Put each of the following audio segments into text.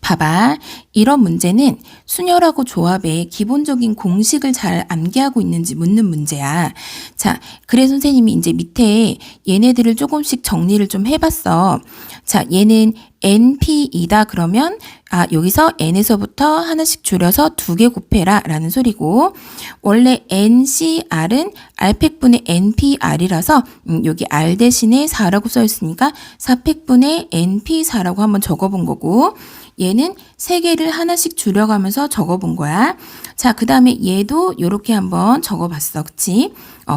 봐봐. 이런 문제는 순열하고 조합의 기본적인 공식을 잘 암기하고 있는지 묻는 문제야. 자, 그래 선생님이 이제 밑에 얘네들을 조금씩 정리를 좀 해봤어. 자, 얘는 NP이다 그러면 여기서 N에서부터 하나씩 줄여서 2개 곱해라 라는 소리고, 원래 NCR은 R팩분의 NPR이라서 여기 R 대신에 4라고 써있으니까 4팩분의 NP4라고 한번 적어본 거고, 얘는 3개를 하나씩 줄여가면서 적어본 거야. 자, 그 다음에 얘도 이렇게 한번 적어봤어. 그치?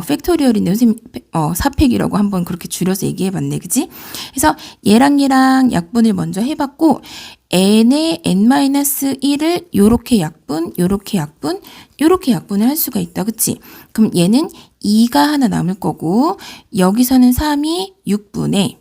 팩토리얼인데 선생님 4팩이라고 한번 그렇게 줄여서 얘기해봤네. 그치? 그래서 얘랑 약분을 먼저 해봤고, n의 n-1을 요렇게 약분, 요렇게 약분, 요렇게 약분을 할 수가 있다. 그치? 그럼 얘는 2가 하나 남을 거고, 여기서는 3이 6분의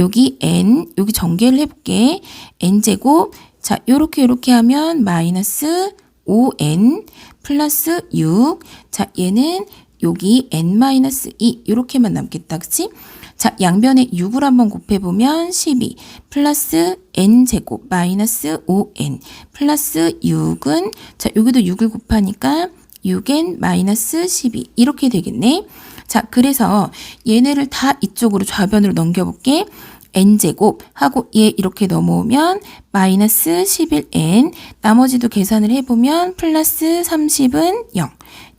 여기 n, 여기 전개를 해볼게. n제곱, 자, 요렇게 하면 마이너스 5n 플러스 6. 자, 얘는 여기 n-2 요렇게만 남겠다. 그치? 자, 양변에 6을 한번 곱해보면 12 플러스 n제곱 마이너스 5n 플러스 6은, 자, 여기도 6을 곱하니까 6n 마이너스 12 이렇게 되겠네. 자, 그래서 얘네를 다 이쪽으로 좌변으로 넘겨볼게. n제곱 하고 얘 이렇게 넘어오면 마이너스 11n, 나머지도 계산을 해보면 플러스 30은 0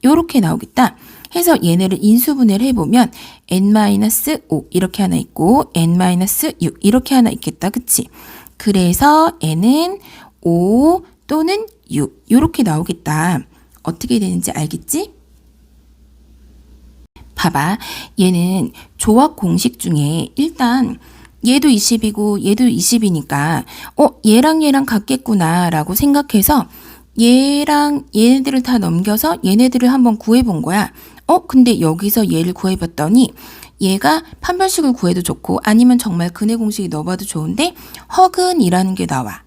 요렇게 나오겠다. 해서 얘네를 인수분해를 해보면 n-5 이렇게 하나 있고 n-6 이렇게 하나 있겠다. 그치? 그래서 n은 5 또는 6 요렇게 나오겠다. 어떻게 되는지 알겠지? 봐봐. 얘는 조합 공식 중에 일단 얘도 20이고 얘도 20이니까 얘랑 같겠구나 라고 생각해서 얘랑 얘네들을 다 넘겨서 얘네들을 한번 구해본 거야. 근데 여기서 얘를 구해봤더니 얘가 판별식을 구해도 좋고 아니면 정말 근해 공식이 넣어봐도 좋은데 허근이라는 게 나와.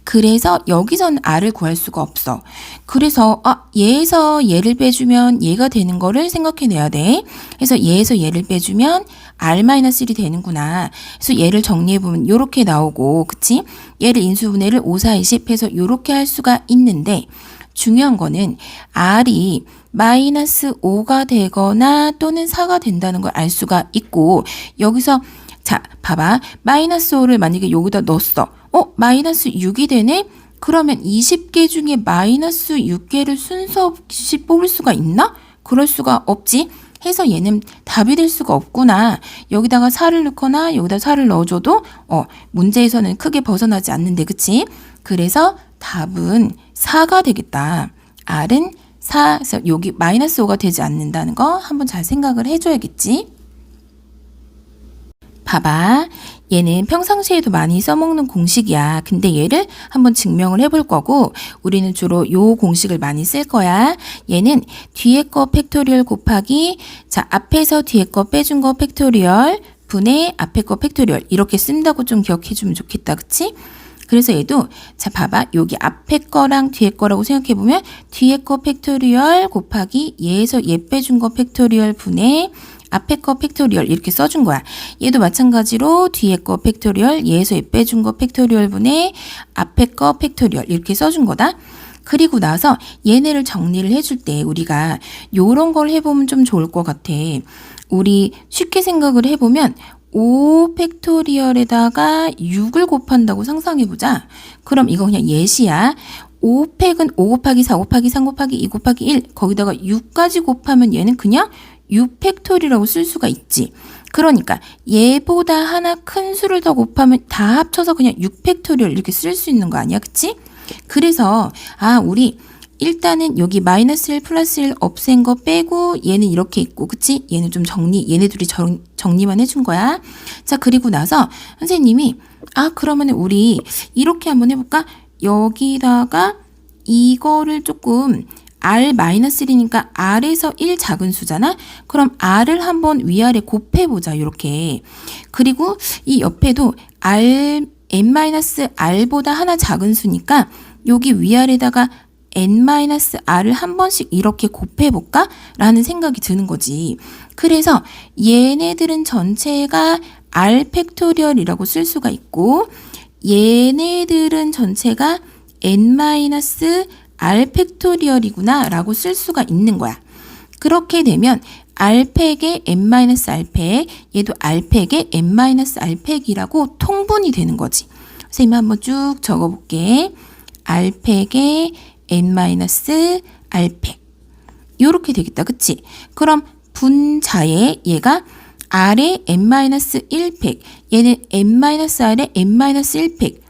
그래서 여기선 R을 구할 수가 없어. 그래서 얘에서 얘를 빼주면 얘가 되는 거를 생각해내야 돼. 그래서 얘에서 얘를 빼주면 R-1이 되는구나. 그래서 얘를 정리해보면 이렇게 나오고, 그치? 얘를 인수분해를 5, 4, 20 해서 이렇게 할 수가 있는데, 중요한 거는 R이 마이너스 5가 되거나 또는 4가 된다는 걸 알 수가 있고, 여기서 자, 봐봐. 마이너스 5를 만약에 여기다 넣었어. 마이너스 6이 되네? 그러면 20개 중에 마이너스 6개를 순서 없이 뽑을 수가 있나? 그럴 수가 없지. 해서 얘는 답이 될 수가 없구나. 여기다가 4를 넣거나 여기다 4를 넣어줘도 문제에서는 크게 벗어나지 않는데, 그치? 그래서 답은 4가 되겠다. R은 4, 그래서 여기 마이너스 5가 되지 않는다는 거 한번 잘 생각을 해줘야겠지. 봐봐. 얘는 평상시에도 많이 써먹는 공식이야. 근데 얘를 한번 증명을 해볼 거고, 우리는 주로 요 공식을 많이 쓸 거야. 얘는 뒤에 거 팩토리얼 곱하기, 자, 앞에서 뒤에 거 빼준 거 팩토리얼 분의 앞에 거 팩토리얼 이렇게 쓴다고 좀 기억해주면 좋겠다. 그치? 그래서 얘도 자, 봐봐. 여기 앞에 거랑 뒤에 거라고 생각해보면 뒤에 거 팩토리얼 곱하기 얘에서 얘 빼준 거 팩토리얼 분의 앞에 거 팩토리얼 이렇게 써준 거야. 얘도 마찬가지로 뒤에 거 팩토리얼, 얘에서 얘 빼준 거 팩토리얼 분의 앞에 거 팩토리얼 이렇게 써준 거다. 그리고 나서 얘네를 정리를 해줄 때 우리가 요런 걸 해보면 좀 좋을 것 같아. 우리 쉽게 생각을 해보면 5 팩토리얼에다가 6을 곱한다고 상상해보자. 그럼 이거 그냥 예시야. 5팩은 5 곱하기 4 곱하기 3 곱하기 2 곱하기 1 거기다가 6까지 곱하면 얘는 그냥 6팩토리라고 쓸 수가 있지. 그러니까 얘보다 하나 큰 수를 더 곱하면 다 합쳐서 그냥 6팩토리얼 이렇게 쓸 수 있는 거 아니야? 그치? 그래서 우리 일단은 여기 마이너스 1 플러스 1 없앤 거 빼고 얘는 이렇게 있고, 그치? 얘는 좀 얘네 둘이 정리만 해준 거야. 자, 그리고 나서 선생님이 그러면 우리 이렇게 한번 해볼까? 여기다가 이거를 조금 R-1이니까 R에서 1 작은 수잖아? 그럼 R을 한번 위아래 곱해보자, 이렇게. 그리고 이 옆에도 N-R보다 하나 작은 수니까 여기 위아래다가 N-R을 한 번씩 이렇게 곱해볼까? 라는 생각이 드는 거지. 그래서 얘네들은 전체가 R 팩토리얼이라고 쓸 수가 있고 얘네들은 전체가 n-r 팩토리얼이구나 라고 쓸 수가 있는 거야. 그렇게 되면 R팩의 n-R팩, 얘도 R팩의 n-R팩이라고 통분이 되는 거지. 선생님 한번 쭉 적어볼게. R팩의 n-R팩. 요렇게 되겠다. 그치? 그럼 분자에 얘가 R의 n-1팩, 얘는 n-R의 n-1팩.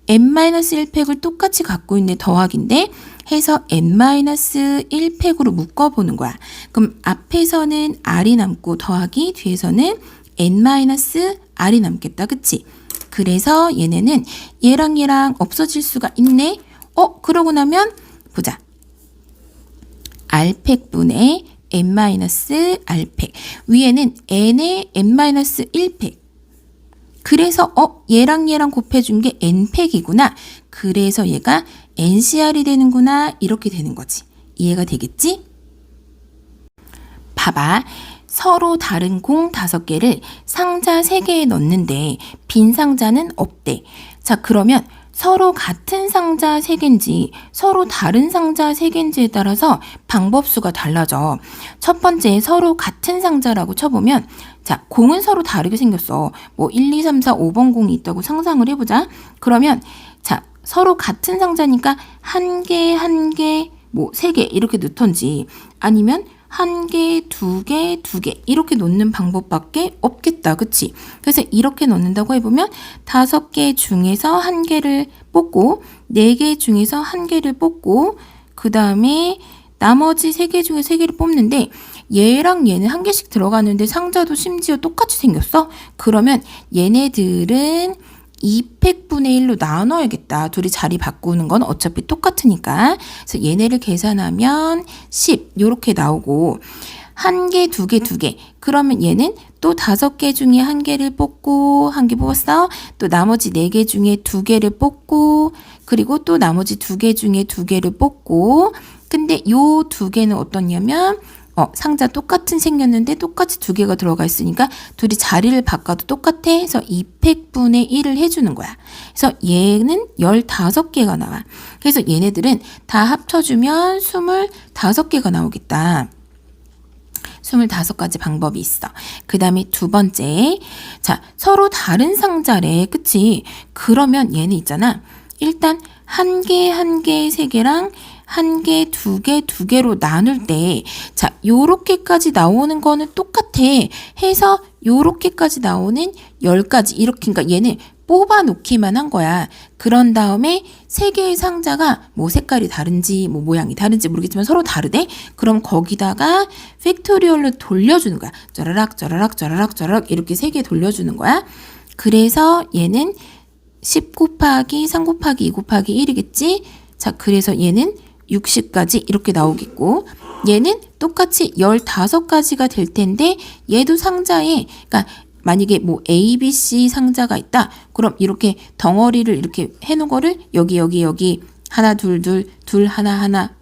n-1팩을 똑같이 갖고 있는 더하기인데 해서 n-1팩으로 묶어보는 거야. 그럼 앞에서는 R이 남고 더하기 뒤에서는 n-R이 남겠다. 그치? 그래서 얘네는 얘랑 얘랑 없어질 수가 있네. 그러고 나면 보자. R팩분의 n-R팩. 위에는 n의 n-1팩. 그래서 얘랑 얘랑 곱해준 게 n팩이구나. 그래서 얘가 NCR이 되는구나. 이렇게 되는 거지. 이해가 되겠지? 봐봐. 서로 다른 공 5개를 상자 3개에 넣는데 빈 상자는 없대. 자, 그러면 서로 같은 상자 3개인지 서로 다른 상자 3개인지에 따라서 방법수가 달라져. 첫 번째 서로 같은 상자라고 쳐보면 자, 공은 서로 다르게 생겼어. 뭐 1, 2, 3, 4, 5번 공이 있다고 상상을 해보자. 그러면 자, 서로 같은 상자니까 1개, 1개, 뭐 3개 이렇게 넣던지 아니면 1개, 2개, 2개 이렇게 놓는 방법밖에 없겠다. 그치? 그래서 이렇게 넣는다고 해보면 5개 중에서 1개를 뽑고 4개 중에서 1개를 뽑고 그 다음에 나머지 3개 중에 3개를 뽑는데 얘랑 얘는 1개씩 들어가는데 상자도 심지어 똑같이 생겼어? 그러면 얘네들은 2팩분의 1로 나눠야겠다. 둘이 자리 바꾸는 건 어차피 똑같으니까. 그래서 얘네를 계산하면 10 요렇게 나오고 1개, 2개, 2개. 그러면 얘는 또 5개 중에 1개를 뽑고 1개 뽑았어. 또 나머지 4개 중에 2개를 뽑고 그리고 또 나머지 2개 중에 2개를 뽑고 근데 요 2개는 어떠냐면 상자 똑같은 생겼는데 똑같이 2개가 들어가 있으니까 둘이 자리를 바꿔도 똑같아. 해서 2팩분의 1을 해주는 거야. 그래서 얘는 15개가 나와. 그래서 얘네들은 다 합쳐주면 25개가 나오겠다. 25가지 방법이 있어. 그 다음에 두 번째. 자, 서로 다른 상자래. 그치? 그러면 얘는 있잖아. 일단 1개, 1개, 3개랑 1개, 2개, 2개로 나눌 때, 자, 요렇게까지 나오는 거는 똑같아. 해서 요렇게까지 나오는 10가지. 이렇게, 그러니까 얘는 뽑아 놓기만 한 거야. 그런 다음에 3개의 상자가 뭐 색깔이 다른지, 뭐 모양이 다른지 모르겠지만 서로 다르대? 그럼 거기다가 팩토리얼로 돌려주는 거야. 쩌라락, 쩌라락, 쩌라락, 쩌라락 이렇게 3개 돌려주는 거야. 그래서 얘는 10 곱하기 3 곱하기 2 곱하기 1이겠지? 자, 그래서 얘는 60까지 이렇게 나오겠고 얘는 똑같이 15가지가 될 텐데 얘도 상자에 그러니까 만약에 뭐 A, B, C 상자가 있다. 그럼 이렇게 덩어리를 이렇게 해놓은 거를 여기 하나 둘 하나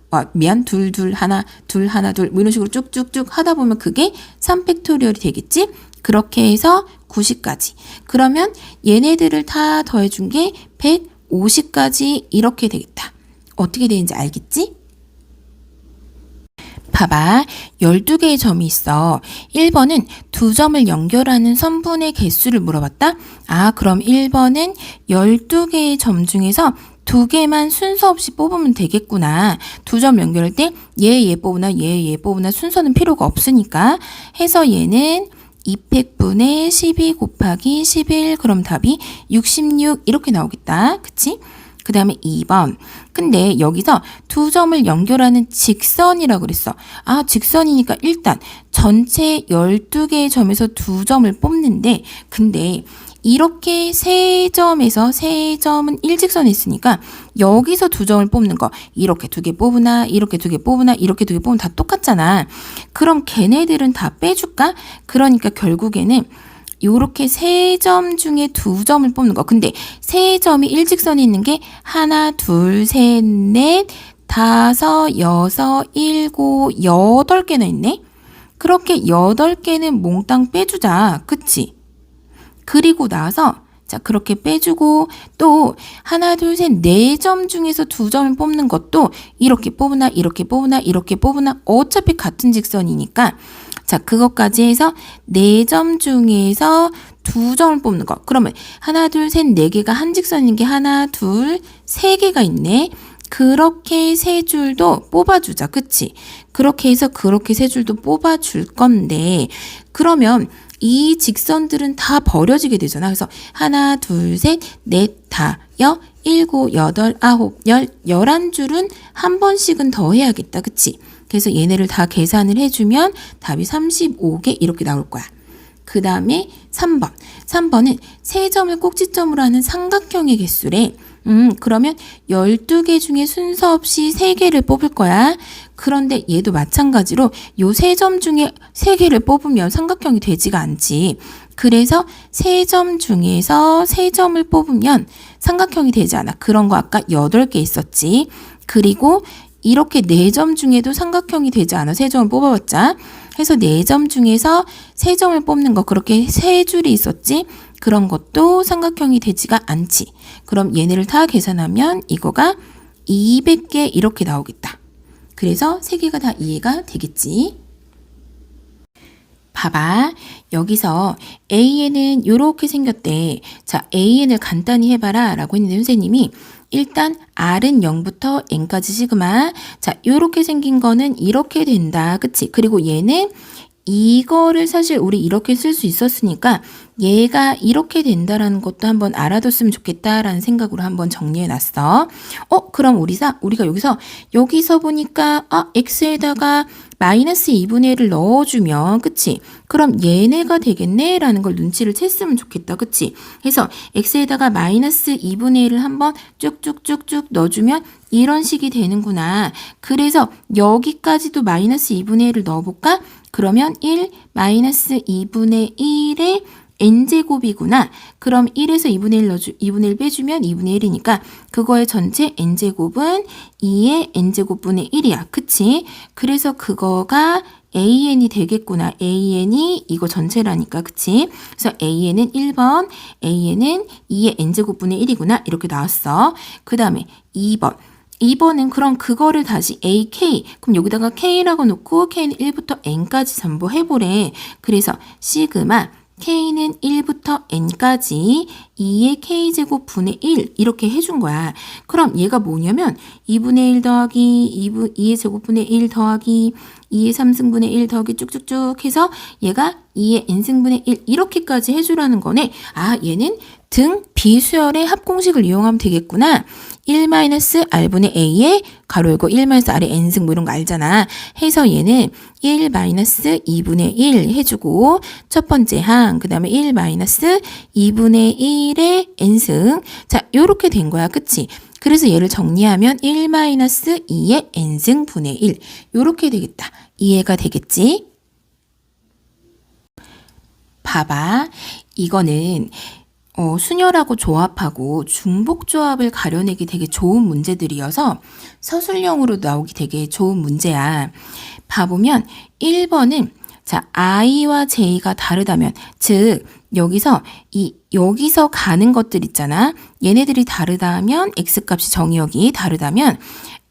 둘 하나 둘 뭐 이런 식으로 쭉쭉쭉 하다 보면 그게 3팩토리얼이 되겠지? 그렇게 해서 90까지. 그러면 얘네들을 다 더해준 게 150까지 이렇게 되겠다. 어떻게 되는지 알겠지? 봐봐. 12개의 점이 있어. 1번은 2점을 연결하는 선분의 개수를 물어봤다. 그럼 1번은 12개의 점 중에서 2개만 순서 없이 뽑으면 되겠구나. 2점 연결할 때 얘 뽑으나 얘 뽑으나 순서는 필요가 없으니까 해서 얘는 2팩분의 12 곱하기 11 그럼 답이 66 이렇게 나오겠다. 그치? 그 다음에 2번. 근데 여기서 2점을 연결하는 직선이라고 그랬어. 직선이니까 일단 전체 12개의 점에서 2점을 뽑는데 근데 이렇게 3점에서 3점은 일직선에 있으니까 여기서 2점을 뽑는 거 이렇게 2개 뽑으나 이렇게 2개 뽑으나 이렇게 2개 뽑으면 다 똑같잖아. 그럼 걔네들은 다 빼줄까? 그러니까 결국에는 요렇게 3점 중에 2점을 뽑는 거. 근데 3점이 일직선에 있는 게 하나, 둘, 셋, 넷, 5, 6, 7, 8개나 있네. 그렇게 8개는 몽땅 빼주자. 그치? 그리고 나서 자, 그렇게 빼주고 또 하나, 둘, 셋, 4점 중에서 2점을 뽑는 것도 이렇게 뽑으나 이렇게 뽑으나 이렇게 뽑으나 어차피 같은 직선이니까 자, 그것까지 해서 4점 중에서 2점을 뽑는 거. 그러면 하나, 둘, 셋, 4개가 한 직선인 게 하나, 둘, 3개가 있네. 그렇게 3줄도 뽑아주자. 그치? 그렇게 해서 그렇게 3줄도 뽑아줄 건데 그러면 이 직선들은 다 버려지게 되잖아. 그래서 하나, 둘, 셋, 넷, 다, 여, 일곱, 여덟, 아홉, 열, 11줄은 한 번씩은 더 해야겠다. 그치? 그래서 얘네를 다 계산을 해주면 답이 35개 이렇게 나올 거야. 그 다음에 3번. 3번은 3점을 꼭지점으로 하는 삼각형의 개수래. 그러면 12개 중에 순서 없이 3개를 뽑을 거야. 그런데 얘도 마찬가지로 요 3점 중에 3개를 뽑으면 삼각형이 되지가 않지. 그래서 3점 중에서 3점을 뽑으면 삼각형이 되지 않아. 그런 거 아까 8개 있었지. 그리고 이렇게 4점 중에도 삼각형이 되지 않아. 3점을 뽑아봤자. 해서 4점 중에서 3점을 뽑는 거 그렇게 3줄이 있었지. 그런 것도 삼각형이 되지가 않지. 그럼 얘네를 다 계산하면 이거가 200개 이렇게 나오겠다. 그래서 3개가 다 이해가 되겠지. 봐봐. 여기서 AN은 이렇게 생겼대. 자, AN을 간단히 해봐라 라고 했는데 선생님이 일단 R은 0부터 N까지 시그마. 자, 요렇게 생긴 거는 이렇게 된다. 그치? 그리고 얘는 이거를 사실 우리 이렇게 쓸 수 있었으니까 얘가 이렇게 된다라는 것도 한번 알아뒀으면 좋겠다라는 생각으로 한번 정리해 놨어. 그럼 우리가 여기서 보니까 x에다가 마이너스 2분의 1을 넣어주면 그치? 그럼 얘네가 되겠네 라는 걸 눈치를 챘으면 좋겠다. 그치? 그래서 x에다가 마이너스 2분의 1을 한번 쭉쭉쭉쭉 넣어주면 이런 식이 되는구나. 그래서 여기까지도 마이너스 2분의 1을 넣어볼까? 그러면 1 마이너스 2분의 1의 n제곱이구나. 그럼 1에서 2분의 1 빼주면 2분의 1이니까 그거의 전체 n제곱은 2의 n제곱분의 1이야. 그치? 그래서 그거가 AN이 되겠구나. AN이 이거 전체라니까. 그치? 그래서 AN은 1번, AN은 2의 n제곱분의 1이구나. 이렇게 나왔어. 그 다음에 2번. 2번은 그럼 그거를 다시 AK, 그럼 여기다가 K라고 놓고 K는 1부터 N까지 전부 해보래. 그래서 시그마 K는 1부터 N까지 2의 K제곱 분의 1 이렇게 해준 거야. 그럼 얘가 뭐냐면 2분의 1 더하기 2의 제곱분의 1 더하기 2의 3승분의 1 더하기 쭉쭉쭉 해서 얘가 2의 n승분의 1 이렇게까지 해주라는 거네. 얘는 등 비수열의 합공식을 이용하면 되겠구나. 1-r분의 a에 가로 열고 1-r의 n승 뭐 이런 거 알잖아. 해서 얘는 1-2분의 1 해주고 첫 번째 항, 그 다음에 1-2분의 1의 n승. 자, 요렇게 된 거야. 그치? 그래서 얘를 정리하면 1-2의 n승 분의 1 요렇게 되겠다. 이해가 되겠지? 봐봐. 이거는 순열하고 조합하고 중복조합을 가려내기 되게 좋은 문제들이어서 서술형으로 나오기 되게 좋은 문제야. 봐보면 1번은 자, I와 J가 다르다면 즉 여기서 가는 것들 있잖아. 얘네들이 다르다면 X값이 정의역이 다르다면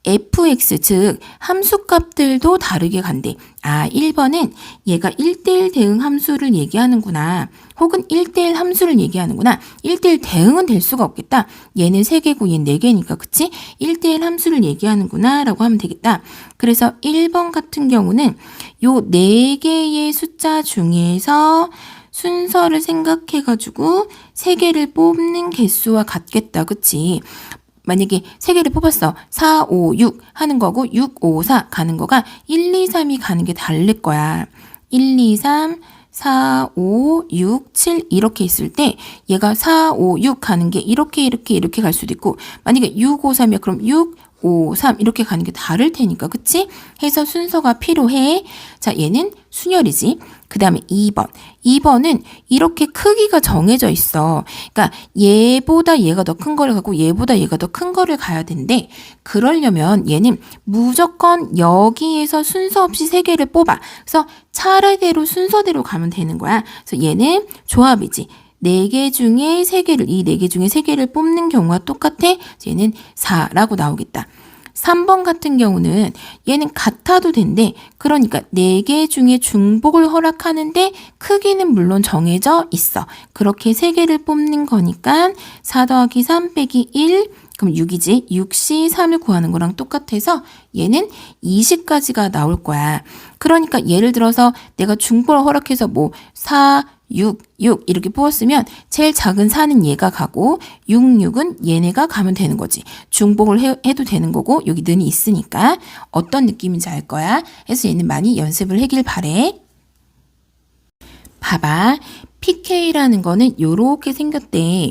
fx 즉 함수값들도 다르게 간대. 1번은 얘가 1대1 대응 함수를 얘기하는구나. 혹은 1대1 함수를 얘기하는구나. 1대1 대응은 될 수가 없겠다. 얘는 3개고 얘는 4개니까 그치? 1대1 함수를 얘기하는구나 라고 하면 되겠다. 그래서 1번 같은 경우는 요 4개의 숫자 중에서 순서를 생각해가지고 3개를 뽑는 개수와 같겠다. 그치? 만약에 3개를 뽑았어. 4, 5, 6 하는 거고 6, 5, 4 가는 거가 1, 2, 3이 가는 게 다를 거야. 1, 2, 3, 4, 5, 6, 7 이렇게 있을 때 얘가 4, 5, 6 가는 게 이렇게 갈 수도 있고 만약에 6, 5, 3이야. 그럼 6, 5, 3 이렇게 가는 게 다를 테니까 그치? 해서 순서가 필요해. 자, 얘는 순열이지. 그 다음에 2번. 2번은 이렇게 크기가 정해져 있어. 그러니까 얘보다 얘가 더 큰 거를 가고 얘보다 얘가 더 큰 거를 가야 되는데 그러려면 얘는 무조건 여기에서 순서 없이 3개를 뽑아. 그래서 차례대로 순서대로 가면 되는 거야. 그래서 얘는 조합이지. 4개 중에 3개를, 이 4개 중에 3개를 뽑는 경우가 똑같아. 얘는 4라고 나오겠다. 3번 같은 경우는 얘는 같아도 된대. 그러니까 4개 중에 중복을 허락하는데 크기는 물론 정해져 있어. 그렇게 3개를 뽑는 거니까 4 더하기 3 빼기 1, 그럼 6이지. 6시 3을 구하는 거랑 똑같아서 얘는 20까지가 나올 거야. 그러니까 예를 들어서 내가 중복을 허락해서 뭐 4, 6 이렇게 뽑았으면 제일 작은 4는 얘가 가고 6은 얘네가 가면 되는 거지. 중복을 해도 되는 거고 여기 는이 있으니까 어떤 느낌인지 알 거야. 그래서 얘는 많이 연습을 하길 바래. 봐봐. PK라는 거는 요렇게 생겼대.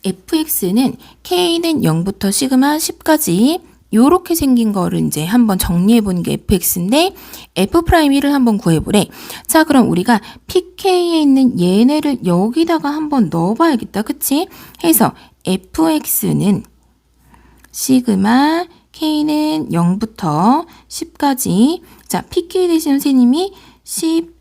fx는 k는 0부터 시그마 10까지 요렇게 생긴 거를 이제 한번 정리해 보는 게 fx인데 f'1을 한번 구해보래. 자, 그럼 우리가 pk에 있는 얘네를 여기다가 한번 넣어봐야겠다. 그치? 해서 fx는 시그마 k는 0부터 10까지. 자, pk 대신 선생님이 10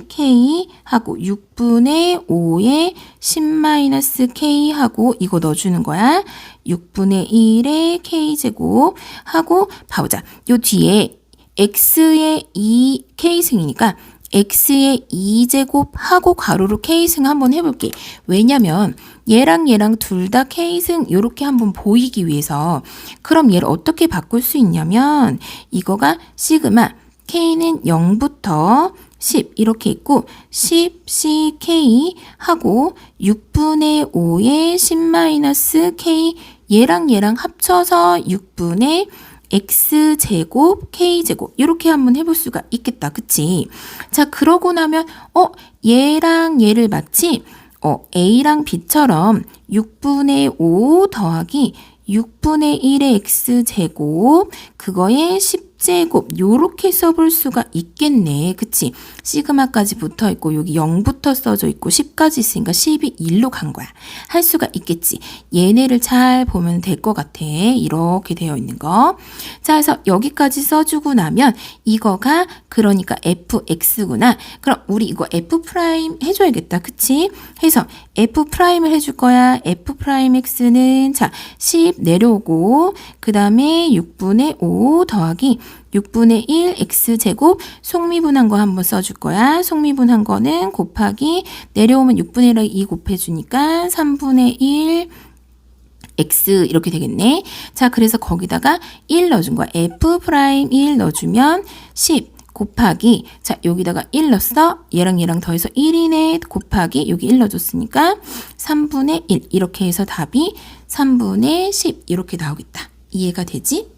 ck 하고 6분의 5에 10-k 하고 이거 넣어주는 거야. 6분의 1의 k제곱 하고 봐보자. 요 뒤에 x의 2k승이니까 x의 2제곱 하고 가로로 k승 한번 해볼게. 왜냐면 얘랑 둘 다 k승 요렇게 한번 보이기 위해서. 그럼 얘를 어떻게 바꿀 수 있냐면 이거가 시그마 k는 0부터 10 이렇게 있고 10ck 하고 6분의 5에 10-k 얘랑 합쳐서 6분의 x제곱 k제곱 이렇게 한번 해볼 수가 있겠다. 그치? 자, 그러고 나면 얘랑 얘를 마치 a랑 b처럼 6분의 5 더하기 6분의 1의 x제곱 그거에 10제곱 요렇게 써볼 수가 있겠네. 그치? 시그마까지 붙어있고 여기 0부터 써져 있고 10까지 있으니까 10이 1로 간 거야. 할 수가 있겠지. 얘네를 잘 보면 될 것 같아. 이렇게 되어 있는 거. 자, 그래서 여기까지 써주고 나면 이거가 그러니까 fx구나. 그럼 우리 이거 f' 해줘야겠다. 그치? 해서 f'을 해줄 거야. f'x는 자 10 내려오고 그 다음에 6분의 5 더하기 6분의 1 x제곱 속미분한 거 한번 써줄 거야. 속미분한 거는 곱하기 내려오면 6분의 1에 2 곱해주니까 3분의 1 x 이렇게 되겠네. 자, 그래서 거기다가 1 넣어준 거야. f'1 넣어주면 10 곱하기 자 여기다가 1 넣었어. 얘랑 더해서 1이네 곱하기 여기 1 넣어줬으니까 3분의 1 이렇게 해서 답이 3분의 10 이렇게 나오겠다. 이해가 되지?